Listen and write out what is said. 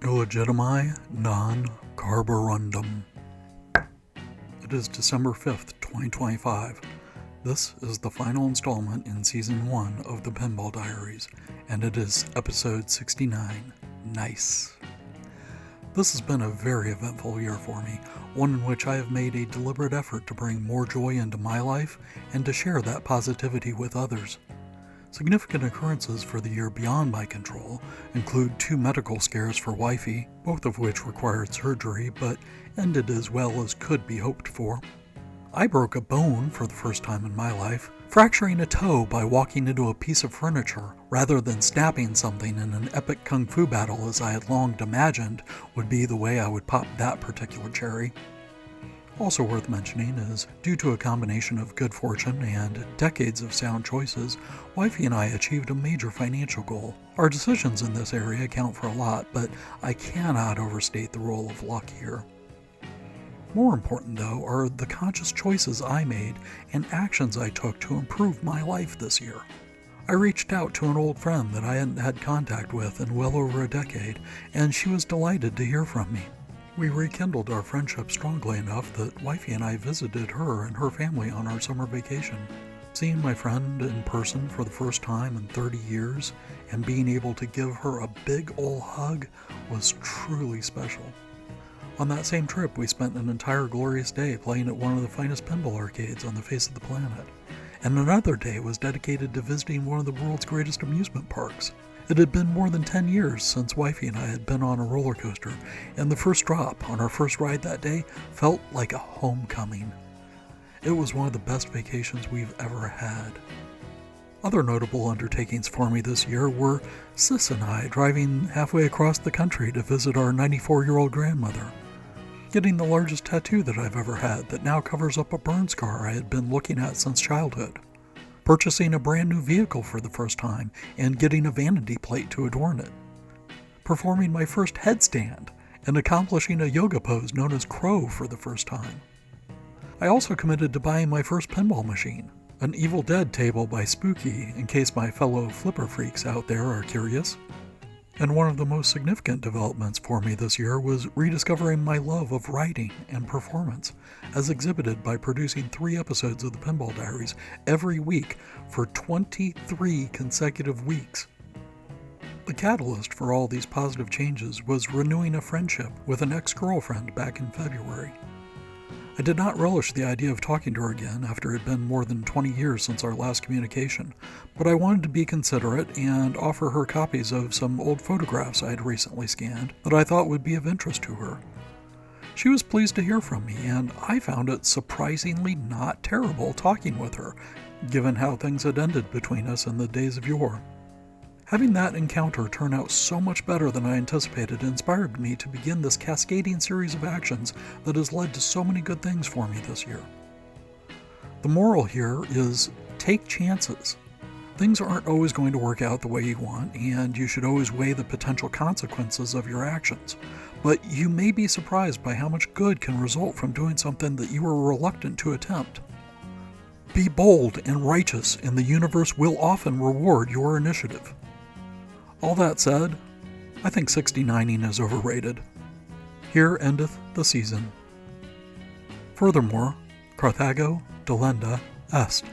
Illegitimi non carborundum. It is December 5th, 2025. This is the final installment in Season 1 of the Pinball Diaries, and it is Episode 69. Nice. This has been a very eventful year for me, one in which I have made a deliberate effort to bring more joy into my life and to share that positivity with others. Significant occurrences for the year beyond my control include 2 medical scares for wifey, both of which required surgery but ended as well as could be hoped for. I broke a bone for the first time in my life, fracturing a toe by walking into a piece of furniture rather than snapping something in an epic kung fu battle as I had long imagined would be the way I would pop that particular cherry. Also worth mentioning is, due to a combination of good fortune and decades of sound choices, wifey and I achieved a major financial goal. Our decisions in this area count for a lot, but I cannot overstate the role of luck here. More important, though, are the conscious choices I made and actions I took to improve my life this year. I reached out to an old friend that I hadn't had contact with in well over a decade, and she was delighted to hear from me. We rekindled our friendship strongly enough that wifey and I visited her and her family on our summer vacation. Seeing my friend in person for the first time in 30 years and being able to give her a big ol' hug was truly special. On that same trip, we spent an entire glorious day playing at one of the finest pinball arcades on the face of the planet, and another day was dedicated to visiting one of the world's greatest amusement parks. It had been more than 10 years since wifey and I had been on a roller coaster, and the first drop on our first ride that day felt like a homecoming. It was one of the best vacations we've ever had. Other notable undertakings for me this year were Sis and I driving halfway across the country to visit our 94-year-old grandmother, getting the largest tattoo that I've ever had that now covers up a burn scar I had been looking at since childhood, purchasing a brand new vehicle for the first time and getting a vanity plate to adorn it, performing my first headstand and accomplishing a yoga pose known as crow for the first time. I also committed to buying my first pinball machine, an Evil Dead table by Spooky in case my fellow flipper freaks out there are curious. And one of the most significant developments for me this year was rediscovering my love of writing and performance, as exhibited by producing 3 episodes of the Pinball Diaries every week for 23 consecutive weeks. The catalyst for all these positive changes was renewing a friendship with an ex-girlfriend back in February. I did not relish the idea of talking to her again after it had been more than 20 years since our last communication, but I wanted to be considerate and offer her copies of some old photographs I had recently scanned that I thought would be of interest to her. She was pleased to hear from me, and I found it surprisingly not terrible talking with her, given how things had ended between us in the days of yore. Having that encounter turn out so much better than I anticipated inspired me to begin this cascading series of actions that has led to so many good things for me this year. The moral here is take chances. Things aren't always going to work out the way you want, and you should always weigh the potential consequences of your actions. But you may be surprised by how much good can result from doing something that you were reluctant to attempt. Be bold and righteous, and the universe will often reward your initiative. All that said, I think 69ing is overrated. Here endeth the season. Furthermore, Carthago delenda est.